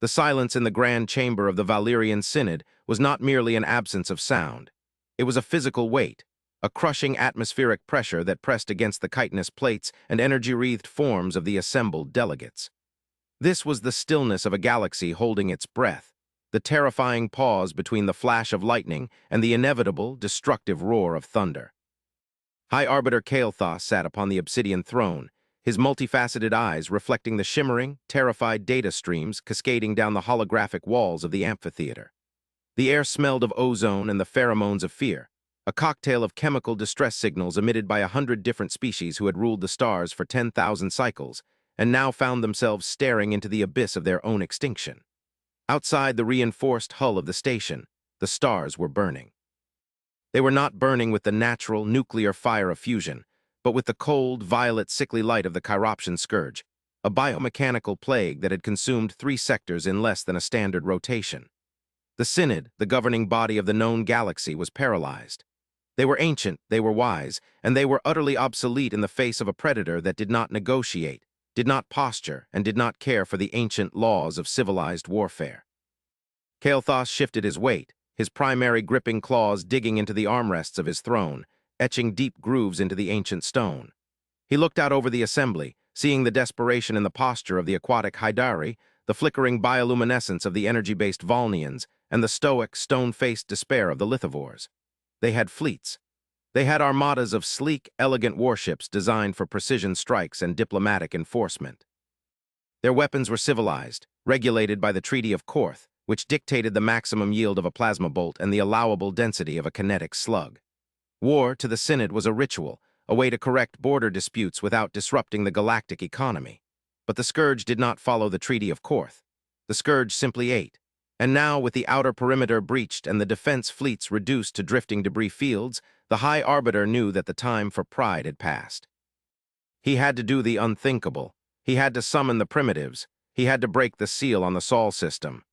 The silence in the grand chamber of the Valyrian Synod was not merely an absence of sound. It was a physical weight, a crushing atmospheric pressure that pressed against the chitinous plates and energy-wreathed forms of the assembled delegates. This was the stillness of a galaxy holding its breath, the terrifying pause between the flash of lightning and the inevitable, destructive roar of thunder. High Arbiter Kael'thas sat upon the obsidian throne, his multifaceted eyes reflecting the shimmering, terrified data streams cascading down the holographic walls of the amphitheater. The air smelled of ozone and the pheromones of fear, a cocktail of chemical distress signals emitted by 100 different species who had ruled the stars for 10,000 cycles, and now found themselves staring into the abyss of their own extinction. Outside the reinforced hull of the station, the stars were burning. They were not burning with the natural, nuclear fire of fusion, but with the cold, violet, sickly light of the Chiroptian scourge, a biomechanical plague that had consumed 3 sectors in less than a standard rotation. The Synod, the governing body of the known galaxy, was paralyzed. They were ancient, they were wise, and they were utterly obsolete in the face of a predator that did not negotiate, did not posture, and did not care for the ancient laws of civilized warfare. Kael'thas shifted his weight, his primary gripping claws digging into the armrests of his throne, etching deep grooves into the ancient stone. He looked out over the assembly, seeing the desperation in the posture of the aquatic Hydari, the flickering bioluminescence of the energy-based Volnians, and the stoic, stone-faced despair of the Lithivores. They had fleets. They had armadas of sleek, elegant warships designed for precision strikes and diplomatic enforcement. Their weapons were civilized, regulated by the Treaty of Korth, which dictated the maximum yield of a plasma bolt and the allowable density of a kinetic slug. War, to the Synod, was a ritual, a way to correct border disputes without disrupting the galactic economy. But the Scourge did not follow the Treaty of Korth. The Scourge simply ate. And now, with the outer perimeter breached and the defense fleets reduced to drifting debris fields, the High Arbiter knew that the time for pride had passed. He had to do the unthinkable. He had to summon the primitives. He had to break the seal on the Sol system.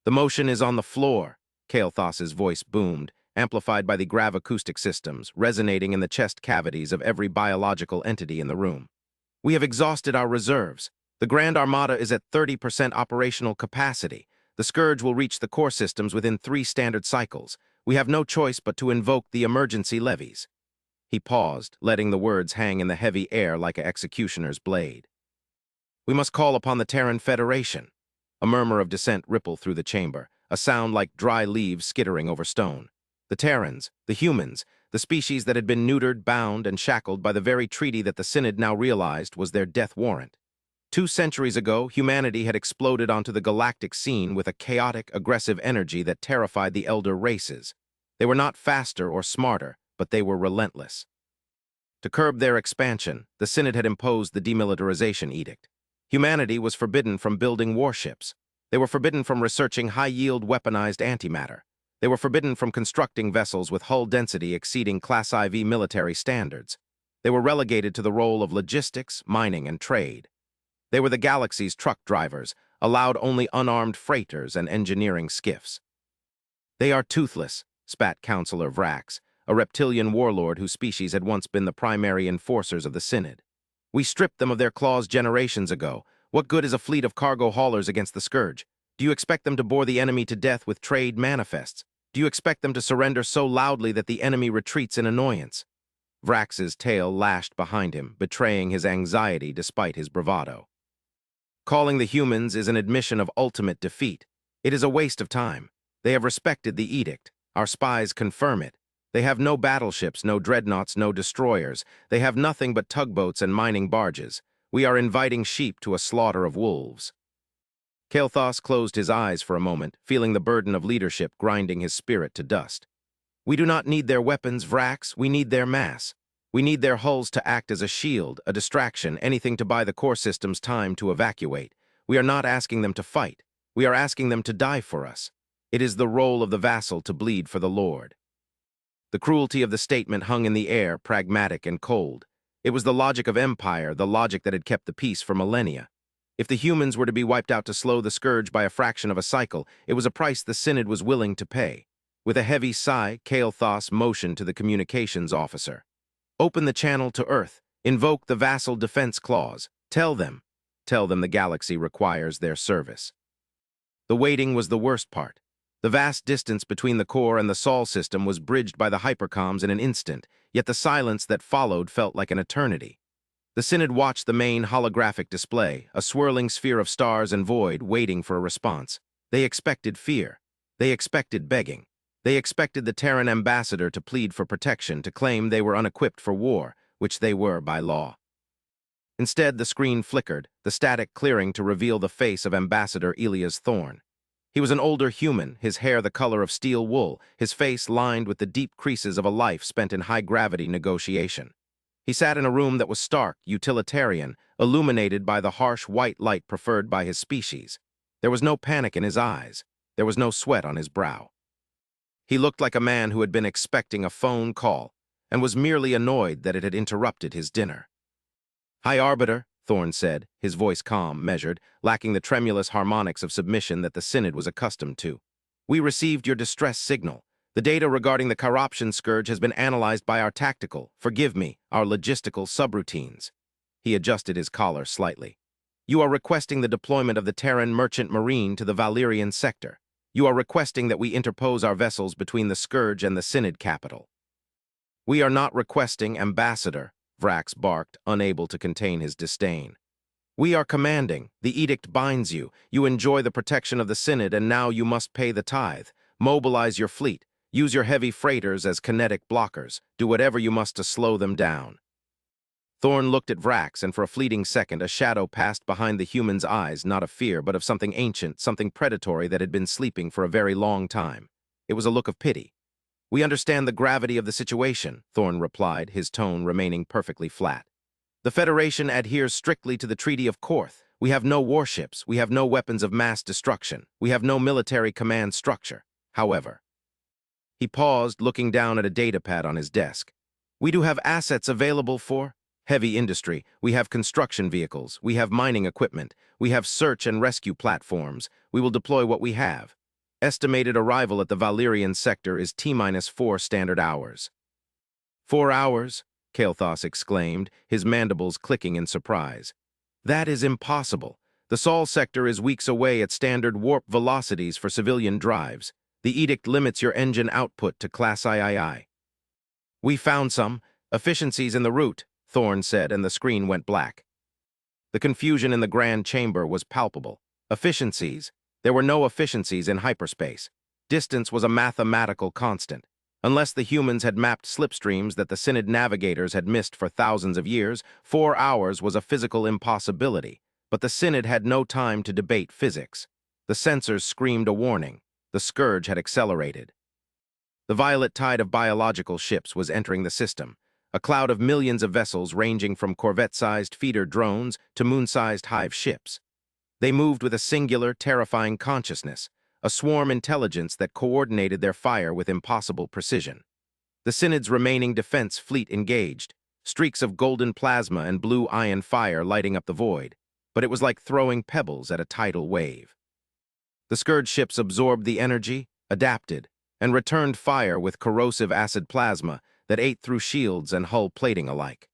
"The motion is on the floor," Kael'thas's voice boomed, amplified by the grav-acoustic systems, resonating in the chest cavities of every biological entity in the room. "We have exhausted our reserves. The Grand Armada is at 30% operational capacity. The Scourge will reach the core systems within 3 standard cycles. We have no choice but to invoke the emergency levies." He paused, letting the words hang in the heavy air like an executioner's blade. "We must call upon the Terran Federation." A murmur of dissent rippled through the chamber, a sound like dry leaves skittering over stone. The Terrans, the humans, the species that had been neutered, bound, and shackled by the very treaty that the Synod now realized was their death warrant. 2 centuries ago, humanity had exploded onto the galactic scene with a chaotic, aggressive energy that terrified the elder races. They were not faster or smarter, but they were relentless. To curb their expansion, the Synod had imposed the demilitarization edict. Humanity was forbidden from building warships. They were forbidden from researching high-yield weaponized antimatter. They were forbidden from constructing vessels with hull density exceeding Class IV military standards. They were relegated to the role of logistics, mining, and trade. They were the galaxy's truck drivers, allowed only unarmed freighters and engineering skiffs. "They are toothless," spat Counselor Vrax, a reptilian warlord whose species had once been the primary enforcers of the Synod. "We stripped them of their claws generations ago. What good is a fleet of cargo haulers against the Scourge? Do you expect them to bore the enemy to death with trade manifests? Do you expect them to surrender so loudly that the enemy retreats in annoyance?" Vrax's tail lashed behind him, betraying his anxiety despite his bravado. "Calling the humans is an admission of ultimate defeat. It is a waste of time. They have respected the edict. Our spies confirm it. They have no battleships, no dreadnoughts, no destroyers. They have nothing but tugboats and mining barges. We are inviting sheep to a slaughter of wolves." Kael'thas closed his eyes for a moment, feeling the burden of leadership grinding his spirit to dust. "We do not need their weapons, Vrax. We need their mass. We need their hulls to act as a shield, a distraction, anything to buy the core systems time to evacuate. We are not asking them to fight. We are asking them to die for us. It is the role of the vassal to bleed for the lord." The cruelty of the statement hung in the air, pragmatic and cold. It was the logic of empire, the logic that had kept the peace for millennia. If the humans were to be wiped out to slow the Scourge by a fraction of a cycle, it was a price the Synod was willing to pay. With a heavy sigh, Kael'thas motioned to the communications officer. "Open the channel to Earth. Invoke the vassal defense clause. Tell them the galaxy requires their service." The waiting was the worst part. The vast distance between the core and the Sol system was bridged by the hypercoms in an instant, yet the silence that followed felt like an eternity. The Synod watched the main holographic display, a swirling sphere of stars and void, waiting for a response. They expected fear. They expected begging. They expected the Terran ambassador to plead for protection, to claim they were unequipped for war, which they were by law. Instead, the screen flickered, the static clearing to reveal the face of Ambassador Elias Thorne. He was an older human, his hair the color of steel wool, his face lined with the deep creases of a life spent in high-gravity negotiation. He sat in a room that was stark, utilitarian, illuminated by the harsh white light preferred by his species. There was no panic in his eyes. There was no sweat on his brow. He looked like a man who had been expecting a phone call and was merely annoyed that it had interrupted his dinner. "High Arbiter," Thorne said, his voice calm, measured, lacking the tremulous harmonics of submission that the Synod was accustomed to. "We received your distress signal. The data regarding the corruption scourge has been analyzed by our tactical, our logistical subroutines." He adjusted his collar slightly. "You are requesting the deployment of the Terran Merchant Marine to the Valerian sector. You are requesting that we interpose our vessels between the scourge and the Synod capital." "We are not requesting, Ambassador," Vrax barked, unable to contain his disdain. "We are commanding. The edict binds you. You enjoy the protection of the Synod, and now you must pay the tithe. Mobilize your fleet. Use your heavy freighters as kinetic blockers. Do whatever you must to slow them down." Thorne looked at Vrax, and for a fleeting second a shadow passed behind the human's eyes, not of fear, but of something ancient, something predatory that had been sleeping for a very long time. It was a look of pity. "We understand the gravity of the situation," Thorne replied, his tone remaining perfectly flat. "The Federation adheres strictly to the Treaty of Korth. We have no warships. We have no weapons of mass destruction. We have no military command structure. However—" He paused, looking down at a datapad on his desk. "We do have assets available for heavy industry. We have construction vehicles. We have mining equipment. We have search and rescue platforms. We will deploy what we have. Estimated arrival at the Valerian sector is T-4 standard hours." "4 hours?" Kael'thas exclaimed, his mandibles clicking in surprise. "That is impossible. The Sol sector is weeks away at standard warp velocities for civilian drives. The edict limits your engine output to Class III. "We found some efficiencies in the route," Thorne said, and the screen went black. The confusion in the Grand Chamber was palpable. Efficiencies? There were no efficiencies in hyperspace. Distance was a mathematical constant. Unless the humans had mapped slipstreams that the Synod navigators had missed for thousands of years, 4 hours was a physical impossibility. But the Synod had no time to debate physics. The sensors screamed a warning. The scourge had accelerated. The violet tide of biological ships was entering the system, a cloud of millions of vessels ranging from corvette-sized feeder drones to moon-sized hive ships. They moved with a singular, terrifying consciousness, a swarm intelligence that coordinated their fire with impossible precision. The Synod's remaining defense fleet engaged, streaks of golden plasma and blue ion fire lighting up the void, but it was like throwing pebbles at a tidal wave. The scourge ships absorbed the energy, adapted, and returned fire with corrosive acid plasma that ate through shields and hull plating alike.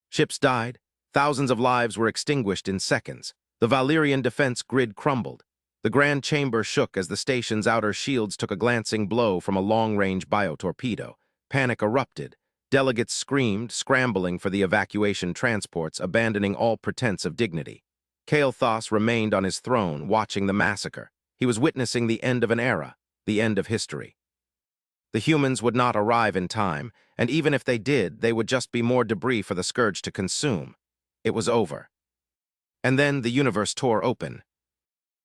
Ships died. Thousands of lives were extinguished in seconds. The Valerian defense grid crumbled. The Grand Chamber shook as the station's outer shields took a glancing blow from a long-range biotorpedo. Panic erupted. Delegates screamed, scrambling for the evacuation transports, abandoning all pretense of dignity. Kael'thas remained on his throne, watching the massacre. He was witnessing the end of an era, the end of history. The humans would not arrive in time, and even if they did, they would just be more debris for the scourge to consume. It was over. And then the universe tore open.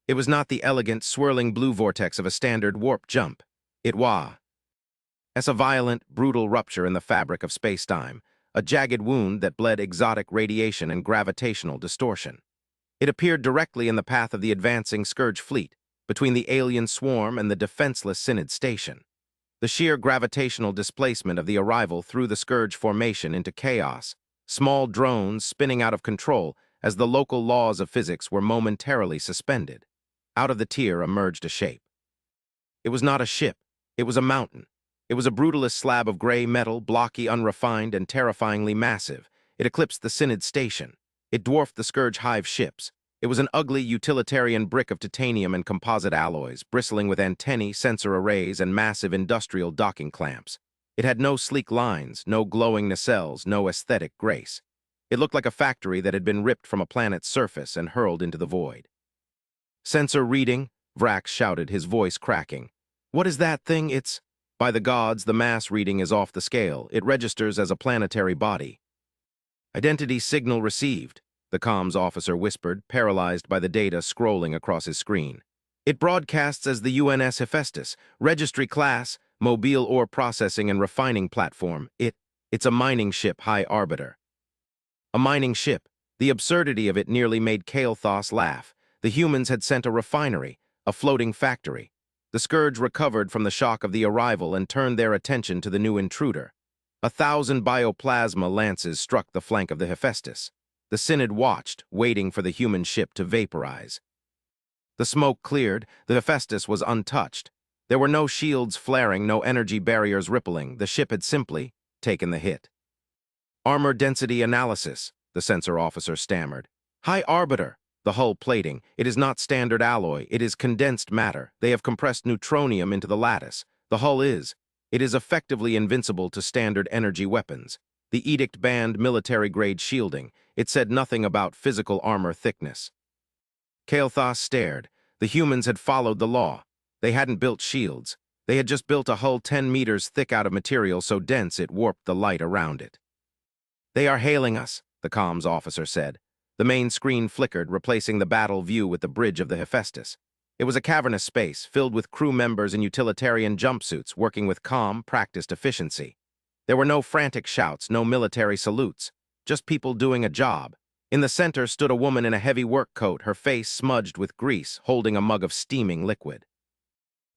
It was not the elegant, swirling blue vortex of a standard warp jump. It was a violent, brutal rupture in the fabric of space-time, a jagged wound that bled exotic radiation and gravitational distortion. It appeared directly in the path of the advancing scourge fleet, between the alien swarm and the defenseless Synod station. The sheer gravitational displacement of the arrival threw the scourge formation into chaos, small drones spinning out of control as the local laws of physics were momentarily suspended. Out of the tier emerged a shape. It was not a ship. It was a mountain. It was a brutalist slab of gray metal, blocky, unrefined, and terrifyingly massive. It eclipsed the Synod station. It dwarfed the Scourge Hive ships. It was an ugly utilitarian brick of titanium and composite alloys, bristling with antennae, sensor arrays, and massive industrial docking clamps. It had no sleek lines, no glowing nacelles, no aesthetic grace. It looked like a factory that had been ripped from a planet's surface and hurled into the void. "Sensor reading," Vrax shouted, his voice cracking. "What is that thing? It's—" "By the gods, the mass reading is off the scale. It registers as a planetary body." "Identity signal received," the comms officer whispered, paralyzed by the data scrolling across his screen. "It broadcasts as the UNS Hephaestus, registry class, mobile ore processing and refining platform. It's a mining ship, High Arbiter." A mining ship. The absurdity of it nearly made Kael'thas laugh. The humans had sent a refinery, a floating factory. The Scourge recovered from the shock of the arrival and turned their attention to the new intruder. 1,000 bioplasma lances struck the flank of the Hephaestus. The Synod watched, waiting for the human ship to vaporize. The smoke cleared. The Hephaestus was untouched. There were no shields flaring, no energy barriers rippling. The ship had simply taken the hit. "Armor density analysis," the sensor officer stammered. "High Arbiter." "The hull plating. It is not standard alloy. It is condensed matter. They have compressed neutronium into the lattice. The hull is. It is effectively invincible to standard energy weapons. The edict banned military-grade shielding. It said nothing about physical armor thickness." Kael'thas stared. The humans had followed the law. They hadn't built shields. They had just built a hull 10 meters thick out of material so dense it warped the light around it. "They are hailing us," the comms officer said. The main screen flickered, replacing the battle view with the bridge of the Hephaestus. It was a cavernous space, filled with crew members in utilitarian jumpsuits, working with calm, practiced efficiency. There were no frantic shouts, no military salutes, just people doing a job. In the center stood a woman in a heavy work coat, her face smudged with grease, holding a mug of steaming liquid.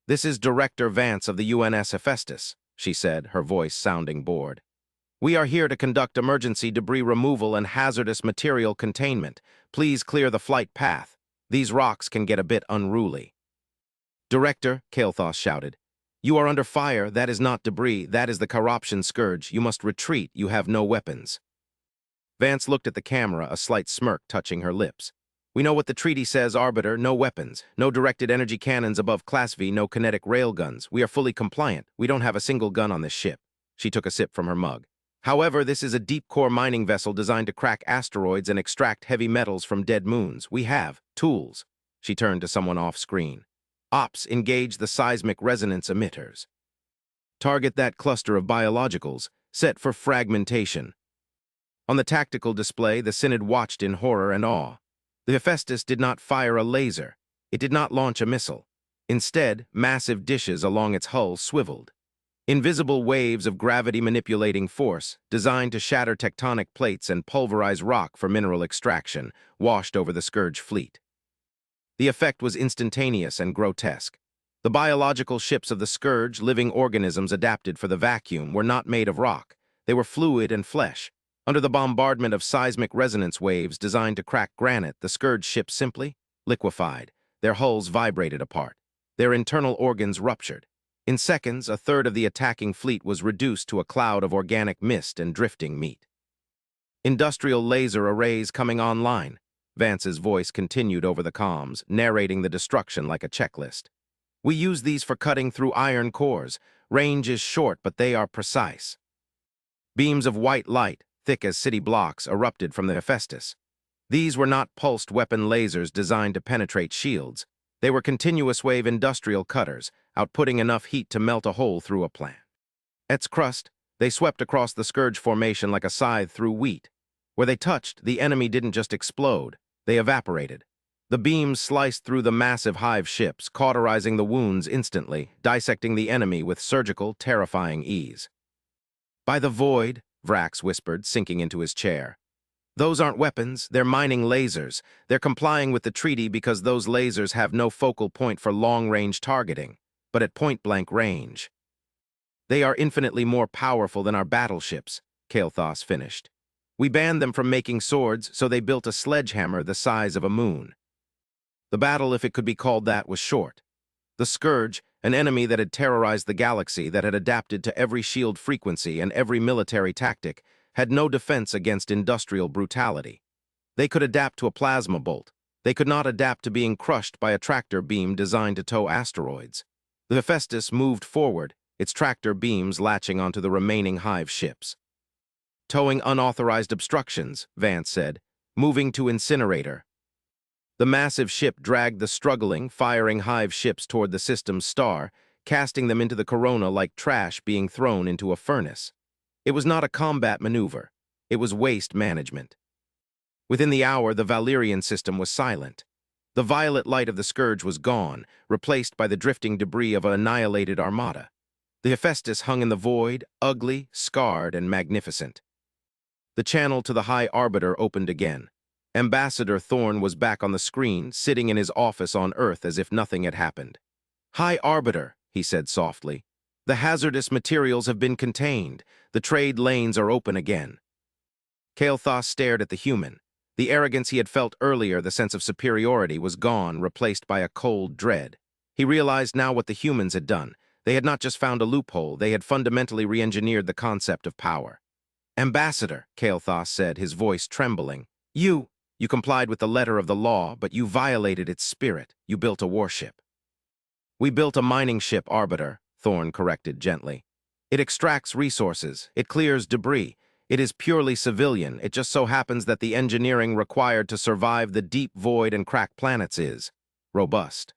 "This is Director Vance of the UNS Hephaestus," she said, her voice sounding bored. "We are here to conduct emergency debris removal and hazardous material containment. Please clear the flight path. These rocks can get a bit unruly." "Director," Kael'thas shouted, "you are under fire. That is not debris. That is the corruption scourge. You must retreat. You have no weapons." Vance looked at the camera, a slight smirk touching her lips. "We know what the treaty says, Arbiter. No weapons. No directed energy cannons above Class V. No kinetic railguns. We are fully compliant. We don't have a single gun on this ship." She took a sip from her mug. "However, this is a deep-core mining vessel designed to crack asteroids and extract heavy metals from dead moons. We have tools." She turned to someone off-screen. "Ops, engage the seismic resonance emitters. Target that cluster of biologicals, set for fragmentation." On the tactical display, the Synod watched in horror and awe. The Hephaestus did not fire a laser. It did not launch a missile. Instead, massive dishes along its hull swiveled. Invisible waves of gravity-manipulating force, designed to shatter tectonic plates and pulverize rock for mineral extraction, washed over the Scourge fleet. The effect was instantaneous and grotesque. The biological ships of the Scourge, living organisms adapted for the vacuum, were not made of rock. They were fluid and flesh. Under the bombardment of seismic resonance waves designed to crack granite, the Scourge ships simply liquefied. Their hulls vibrated apart. Their internal organs ruptured. In seconds, a third of the attacking fleet was reduced to a cloud of organic mist and drifting meat. "Industrial laser arrays coming online," Vance's voice continued over the comms, narrating the destruction like a checklist. "We use these for cutting through iron cores. Range is short, but they are precise." Beams of white light, thick as city blocks, erupted from the Hephaestus. These were not pulsed weapon lasers designed to penetrate shields. They were continuous-wave industrial cutters, outputting enough heat to melt a hole through a planet's crust. They swept across the Scourge formation like a scythe through wheat. Where they touched, the enemy didn't just explode, they evaporated. The beams sliced through the massive hive ships, cauterizing the wounds instantly, dissecting the enemy with surgical, terrifying ease. "By the void," Vrax whispered, sinking into his chair. "Those aren't weapons, they're mining lasers. They're complying with the treaty because those lasers have no focal point for long-range targeting, but at point-blank range. They are infinitely more powerful than our battleships," Kael'thas finished. "We banned them from making swords, so they built a sledgehammer the size of a moon." The battle, if it could be called that, was short. The Scourge, an enemy that had terrorized the galaxy, that had adapted to every shield frequency and every military tactic, had no defense against industrial brutality. They could adapt to a plasma bolt. They could not adapt to being crushed by a tractor beam designed to tow asteroids. The Hephaestus moved forward, its tractor beams latching onto the remaining Hive ships. Towing unauthorized obstructions, Vance said, moving to incinerator. The massive ship dragged the struggling, firing Hive ships toward the system's star, casting them into the corona like trash being thrown into a furnace. It was not a combat maneuver. It was waste management. Within the hour, the Valerian system was silent. The violet light of the Scourge was gone, replaced by the drifting debris of an annihilated armada. The Hephaestus hung in the void, ugly, scarred, and magnificent. The channel to the High Arbiter opened again. Ambassador Thorn was back on the screen, sitting in his office on Earth as if nothing had happened. "High Arbiter," he said softly. "The hazardous materials have been contained. The trade lanes are open again." Kael'thas stared at the human. The arrogance he had felt earlier, the sense of superiority, was gone, replaced by a cold dread. He realized now what the humans had done. They had not just found a loophole, they had fundamentally re-engineered the concept of power. "Ambassador," Kael'thas said, his voice trembling, You complied with the letter of the law, but you violated its spirit. You built a warship." "We built a mining ship, Arbiter," Thorn corrected gently. "It extracts resources. It clears debris. It is purely civilian. It just so happens that the engineering required to survive the deep void and cracked planets is robust."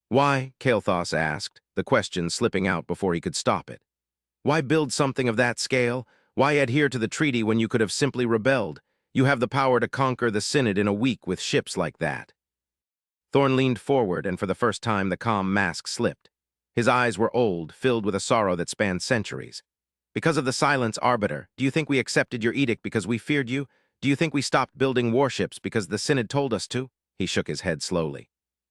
"Why?" Kael'thas asked, the question slipping out before he could stop it. "Why build something of that scale? Why adhere to the treaty when you could have simply rebelled? You have the power to conquer the Synod in a week with ships like that." Thorn leaned forward, and for the first time the calm mask slipped. His eyes were old, filled with a sorrow that spanned centuries. "Because of the silence, Arbiter, do you think we accepted your edict because we feared you? Do you think we stopped building warships because the Synod told us to?" He shook his head slowly.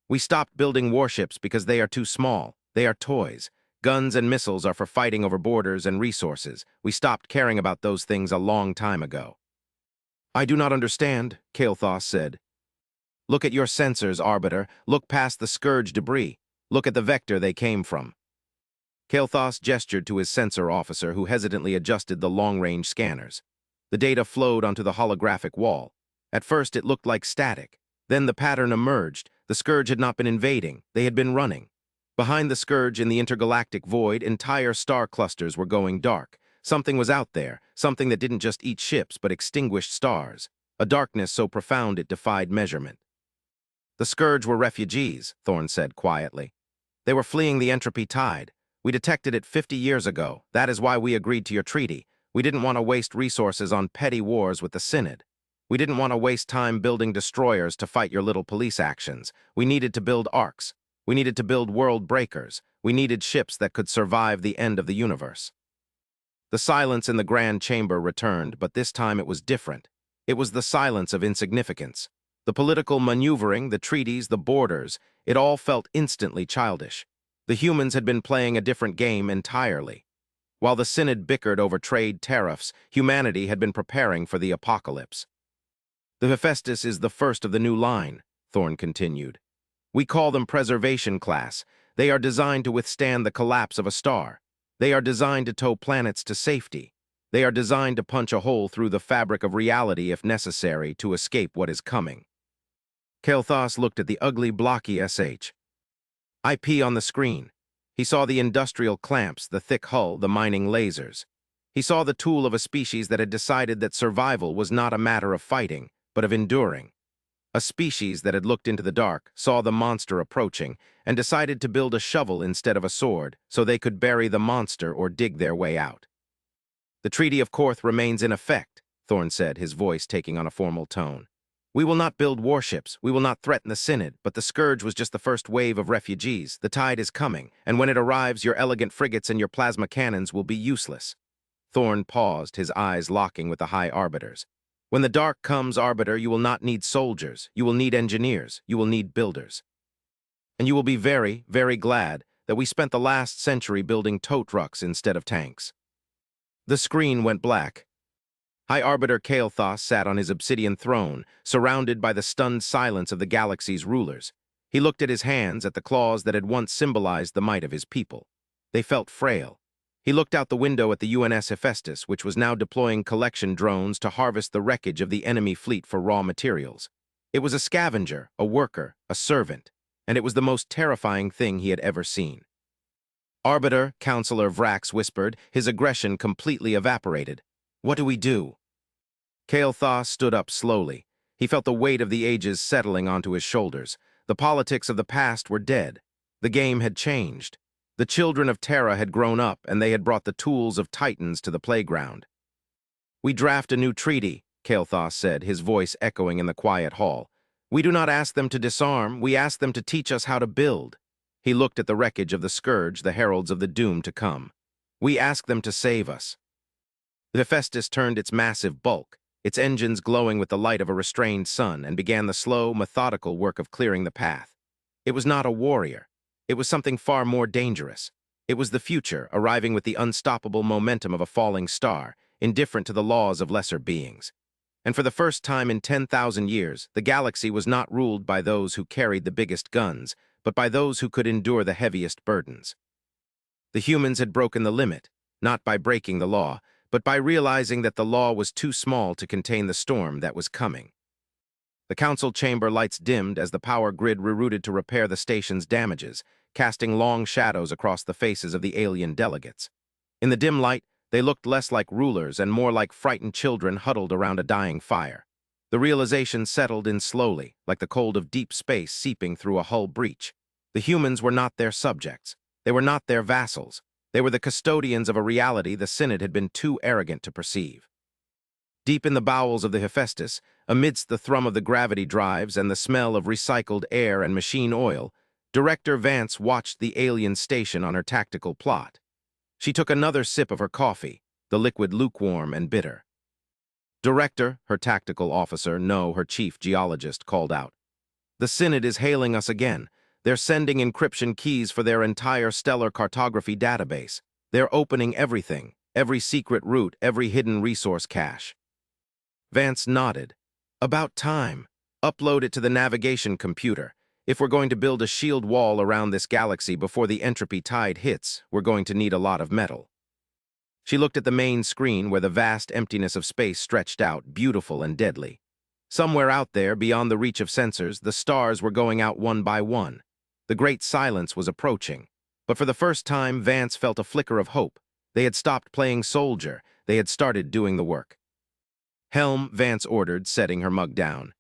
"We stopped building warships because they are too small. They are toys. Guns and missiles are for fighting over borders and resources. We stopped caring about those things a long time ago." "I do not understand," Kael'thas said. "Look at your sensors, Arbiter. Look past the Scourge debris. Look at the vector they came from." Kael'thas gestured to his sensor officer, who hesitantly adjusted the long-range scanners. The data flowed onto the holographic wall. At first it looked like static. Then the pattern emerged. The Scourge had not been invading. They had been running. Behind the Scourge in the intergalactic void, entire star clusters were going dark. Something was out there, something that didn't just eat ships but extinguished stars, a darkness so profound it defied measurement. "The Scourge were refugees," Thorn said quietly. "They were fleeing the entropy tide. We detected it 50 years ago. That is why we agreed to your treaty. We didn't want to waste resources on petty wars with the Synod. We didn't want to waste time building destroyers to fight your little police actions. We needed to build arcs. We needed to build world breakers. We needed ships that could survive the end of the universe." The silence in the grand chamber returned, but this time it was different. It was the silence of insignificance. The political maneuvering, the treaties, the borders, it all felt instantly childish. The humans had been playing a different game entirely. While the Synod bickered over trade tariffs, humanity had been preparing for the apocalypse. "The Hephaestus is the first of the new line," Thorn continued. "We call them preservation class. They are designed to withstand the collapse of a star. They are designed to tow planets to safety. They are designed to punch a hole through the fabric of reality if necessary to escape what is coming." Kael'thas looked at the ugly, blocky IP on the screen. He saw the industrial clamps, the thick hull, the mining lasers. He saw the tool of a species that had decided that survival was not a matter of fighting, but of enduring. A species that had looked into the dark, saw the monster approaching, and decided to build a shovel instead of a sword so they could bury the monster or dig their way out. "The Treaty of Korth remains in effect," Thorn said, his voice taking on a formal tone. "We will not build warships, we will not threaten the Synod, but the Scourge was just the first wave of refugees. The tide is coming, and when it arrives, your elegant frigates and your plasma cannons will be useless." Thorn paused, his eyes locking with the High Arbiter's. "When the dark comes, Arbiter, you will not need soldiers. You will need engineers. You will need builders. And you will be very, very glad that we spent the last century building tow trucks instead of tanks." The screen went black. High Arbiter Kael'thas sat on his obsidian throne, surrounded by the stunned silence of the galaxy's rulers. He looked at his hands, at the claws that had once symbolized the might of his people. They felt frail. He looked out the window at the UNS Hephaestus, which was now deploying collection drones to harvest the wreckage of the enemy fleet for raw materials. It was a scavenger, a worker, a servant, and it was the most terrifying thing he had ever seen. Arbiter, Counselor Vrax whispered, his aggression completely evaporated. What do we do? Kael'thas stood up slowly. He felt the weight of the ages settling onto his shoulders. The politics of the past were dead. The game had changed. The children of Terra had grown up, and they had brought the tools of Titans to the playground. We draft a new treaty, Kael'thas said, his voice echoing in the quiet hall. We do not ask them to disarm, we ask them to teach us how to build. He looked at the wreckage of the Scourge, the heralds of the doom to come. We ask them to save us. The Hephaestus turned its massive bulk, its engines glowing with the light of a restrained sun, and began the slow, methodical work of clearing the path. It was not a warrior. It was something far more dangerous. It was the future, arriving with the unstoppable momentum of a falling star, indifferent to the laws of lesser beings. And for the first time in 10,000 years, the galaxy was not ruled by those who carried the biggest guns, but by those who could endure the heaviest burdens. The humans had broken the limit, not by breaking the law, but by realizing that the law was too small to contain the storm that was coming. The council chamber lights dimmed as the power grid rerouted to repair the station's damages, casting long shadows across the faces of the alien delegates. In the dim light, they looked less like rulers and more like frightened children huddled around a dying fire. The realization settled in slowly, like the cold of deep space seeping through a hull breach. The humans were not their subjects. They were not their vassals. They were the custodians of a reality the Synod had been too arrogant to perceive. Deep in the bowels of the Hephaestus, amidst the thrum of the gravity drives and the smell of recycled air and machine oil, Director Vance watched the alien station on her tactical plot. She took another sip of her coffee, the liquid lukewarm and bitter. Director, her tactical officer, no, her chief geologist, called out. The Synod is hailing us again. They're sending encryption keys for their entire stellar cartography database. They're opening everything, every secret route, every hidden resource cache. Vance nodded. About time. Upload it to the navigation computer. If we're going to build a shield wall around this galaxy before the entropy tide hits, we're going to need a lot of metal. She looked at the main screen where the vast emptiness of space stretched out, beautiful and deadly. Somewhere out there, beyond the reach of sensors, the stars were going out one by one. The great silence was approaching. But for the first time, Vance felt a flicker of hope. They had stopped playing soldier. They had started doing the work. Helm, Vance ordered, setting her mug down.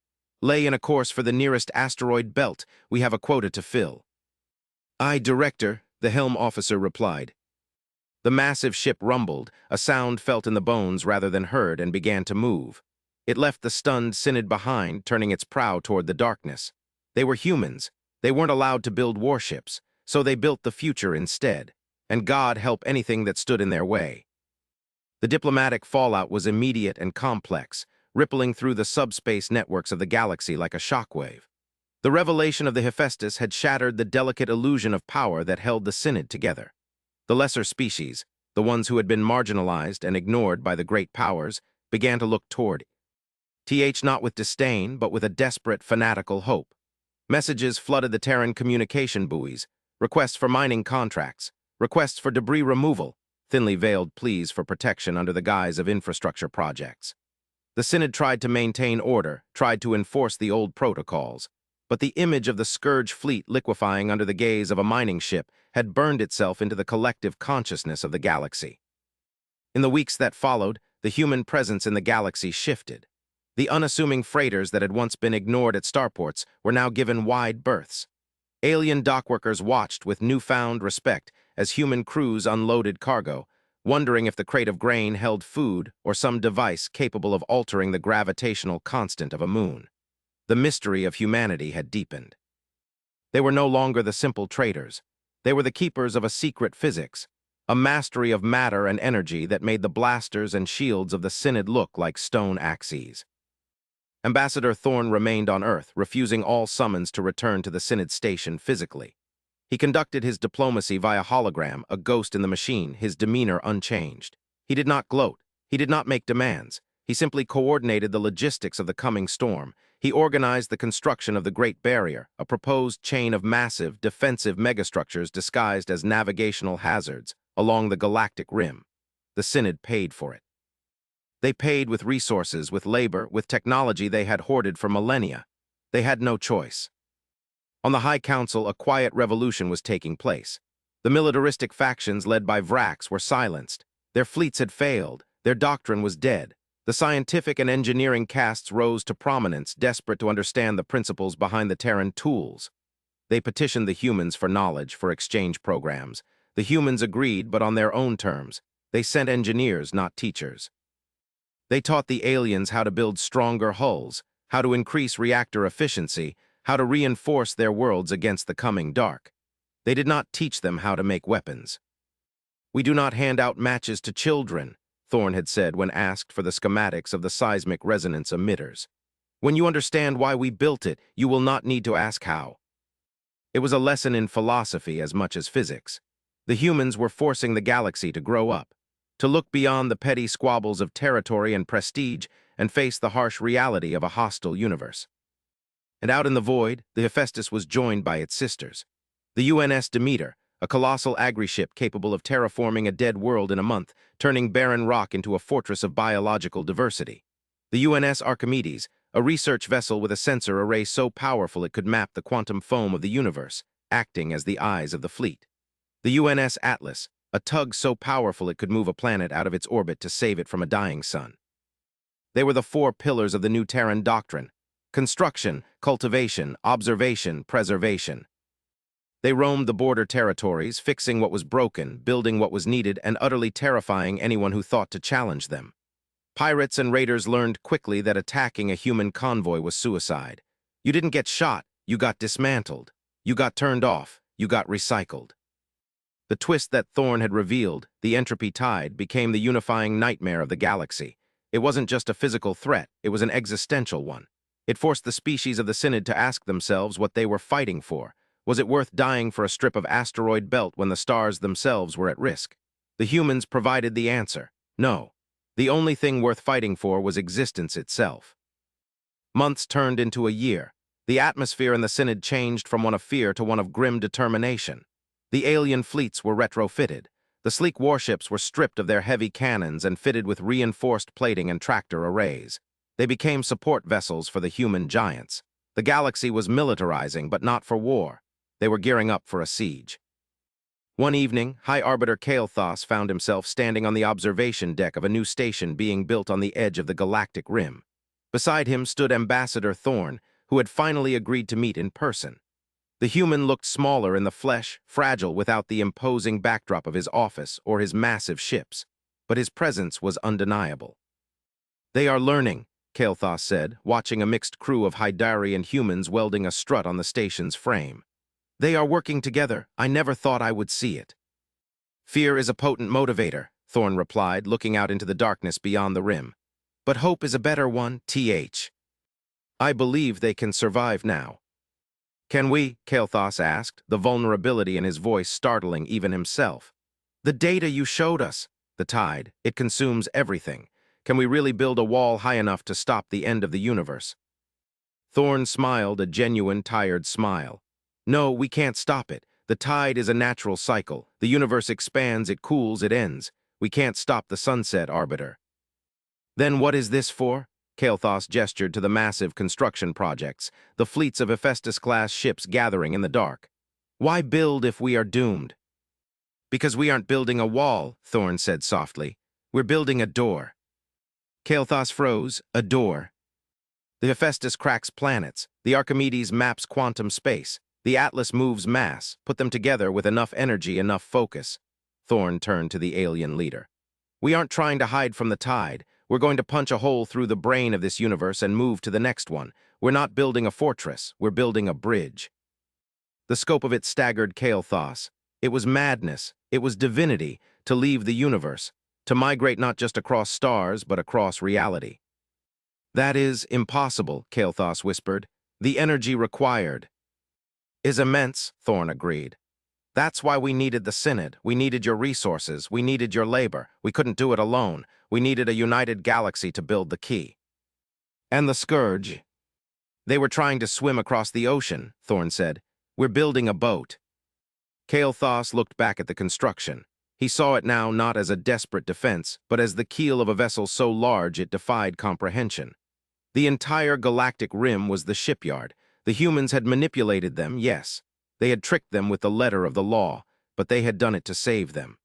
Lay in a course for the nearest asteroid belt. We have a quota to fill. Aye, Director, the helm officer replied. The massive ship rumbled, a sound felt in the bones rather than heard, and began to move. It left the stunned Synod behind, turning its prow toward the darkness. They were humans. They weren't allowed to build warships, so they built the future instead. And God help anything that stood in their way. The diplomatic fallout was immediate and complex, rippling through the subspace networks of the galaxy like a shockwave. The revelation of the Hephaestus had shattered the delicate illusion of power that held the Synod together. The lesser species, the ones who had been marginalized and ignored by the great powers, began to look toward it, not with disdain, but with a desperate, fanatical hope. Messages flooded the Terran communication buoys, requests for mining contracts, requests for debris removal, thinly veiled pleas for protection under the guise of infrastructure projects. The Synod tried to maintain order, tried to enforce the old protocols, but the image of the Scourge fleet liquefying under the gaze of a mining ship had burned itself into the collective consciousness of the galaxy. In the weeks that followed, the human presence in the galaxy shifted. The unassuming freighters that had once been ignored at starports were now given wide berths. Alien dockworkers watched with newfound respect as human crews unloaded cargo, wondering if the crate of grain held food or some device capable of altering the gravitational constant of a moon. The mystery of humanity had deepened. They were no longer the simple traders. They were the keepers of a secret physics, a mastery of matter and energy that made the blasters and shields of the Synod look like stone axes. Ambassador Thorne remained on Earth, refusing all summons to return to the Synod station physically. He conducted his diplomacy via hologram, a ghost in the machine, his demeanor unchanged. He did not gloat. He did not make demands. He simply coordinated the logistics of the coming storm. He organized the construction of the Great Barrier, a proposed chain of massive, defensive megastructures disguised as navigational hazards along the galactic rim. The Synod paid for it. They paid with resources, with labor, with technology they had hoarded for millennia. They had no choice. On the High Council, a quiet revolution was taking place. The militaristic factions led by Vrax were silenced. Their fleets had failed. Their doctrine was dead. The scientific and engineering castes rose to prominence, desperate to understand the principles behind the Terran tools. They petitioned the humans for knowledge, for exchange programs. The humans agreed, but on their own terms. They sent engineers, not teachers. They taught the aliens how to build stronger hulls, how to increase reactor efficiency, how to reinforce their worlds against the coming dark. They did not teach them how to make weapons. "We do not hand out matches to children," Thorne had said when asked for the schematics of the seismic resonance emitters. "When you understand why we built it, you will not need to ask how." It was a lesson in philosophy as much as physics. The humans were forcing the galaxy to grow up, to look beyond the petty squabbles of territory and prestige and face the harsh reality of a hostile universe. And out in the void, the Hephaestus was joined by its sisters. The UNS Demeter, a colossal agri-ship capable of terraforming a dead world in a month, turning barren rock into a fortress of biological diversity. The UNS Archimedes, a research vessel with a sensor array so powerful it could map the quantum foam of the universe, acting as the eyes of the fleet. The UNS Atlas, a tug so powerful it could move a planet out of its orbit to save it from a dying sun. They were the four pillars of the new Terran doctrine: construction, cultivation, observation, preservation. They roamed the border territories, fixing what was broken, building what was needed, and utterly terrifying anyone who thought to challenge them. Pirates and raiders learned quickly that attacking a human convoy was suicide. You didn't get shot, you got dismantled. You got turned off, you got recycled. The twist that Thorne had revealed, the entropy tide, became the unifying nightmare of the galaxy. It wasn't just a physical threat, it was an existential one. It forced the species of the Synod to ask themselves what they were fighting for. Was it worth dying for a strip of asteroid belt when the stars themselves were at risk? The humans provided the answer: no. The only thing worth fighting for was existence itself. Months turned into a year. The atmosphere in the Synod changed from one of fear to one of grim determination. The alien fleets were retrofitted. The sleek warships were stripped of their heavy cannons and fitted with reinforced plating and tractor arrays. They became support vessels for the human giants. The galaxy was militarizing, but not for war. They were gearing up for a siege. One evening, High Arbiter Kael'thas found himself standing on the observation deck of a new station being built on the edge of the galactic rim. Beside him stood Ambassador Thorne, who had finally agreed to meet in person. The human looked smaller in the flesh, fragile without the imposing backdrop of his office or his massive ships, but his presence was undeniable. "They are learning," Kael'thas said, watching a mixed crew of Hydarian humans welding a strut on the station's frame. "They are working together. I never thought I would see it." "Fear is a potent motivator," Thorne replied, looking out into the darkness beyond the rim. "But hope is a better one, I believe they can survive now." "Can we?" Kael'thas asked, the vulnerability in his voice startling even himself. "The data you showed us. The tide. It consumes everything. Can we really build a wall high enough to stop the end of the universe?" Thorne smiled a genuine, tired smile. "No, we can't stop it. The tide is a natural cycle. The universe expands, it cools, it ends. We can't stop the sunset, Arbiter." "Then what is this for?" Kael'thas gestured to the massive construction projects, the fleets of Hephaestus-class ships gathering in the dark. "Why build if we are doomed?" "Because we aren't building a wall," Thorne said softly. "We're building a door." Kael'thas froze. "A door?" "The Hephaestus cracks planets. The Archimedes maps quantum space. The Atlas moves mass. Put them together with enough energy, enough focus." Thorne turned to the alien leader. "We aren't trying to hide from the tide. We're going to punch a hole through the brain of this universe and move to the next one. We're not building a fortress. We're building a bridge." The scope of it staggered Kael'thas. It was madness. It was divinity to leave the universe, to migrate not just across stars, but across reality. "That is impossible," Kael'thas whispered. "The energy required is immense," Thorne agreed. "That's why we needed the Synod. We needed your resources. We needed your labor. We couldn't do it alone. We needed a united galaxy to build the key." "And the Scourge?" "They were trying to swim across the ocean," Thorne said. "We're building a boat." Kael'thas looked back at the construction. He saw it now not as a desperate defense, but as the keel of a vessel so large it defied comprehension. The entire galactic rim was the shipyard. The humans had manipulated them, yes. They had tricked them with the letter of the law, but they had done it to save them.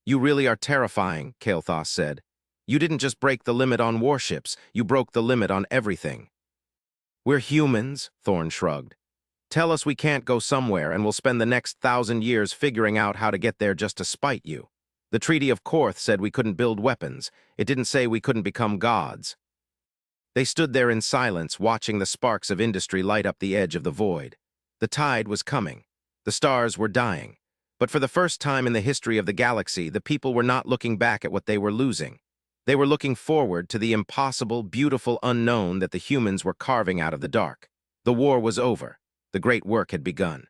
"You really are terrifying," Kael'thas said. "You didn't just break the limit on warships, you broke the limit on everything." "We're humans," Thorn shrugged. "Tell us we can't go somewhere, and we'll spend the next 1,000 years figuring out how to get there just to spite you. The Treaty of Korth said we couldn't build weapons. It didn't say we couldn't become gods." They stood there in silence, watching the sparks of industry light up the edge of the void. The tide was coming. The stars were dying. But for the first time in the history of the galaxy, the people were not looking back at what they were losing. They were looking forward to the impossible, beautiful unknown that the humans were carving out of the dark. The war was over. The great work had begun.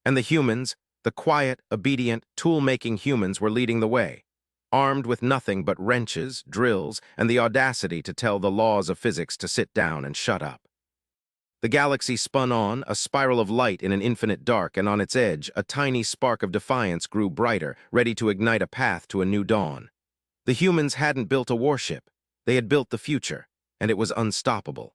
And the humans, the quiet, obedient, tool-making humans, were leading the way, armed with nothing but wrenches, drills, and the audacity to tell the laws of physics to sit down and shut up. The galaxy spun on, a spiral of light in an infinite dark, and on its edge, a tiny spark of defiance grew brighter, ready to ignite a path to a new dawn. The humans hadn't built a warship. They had built the future, and it was unstoppable.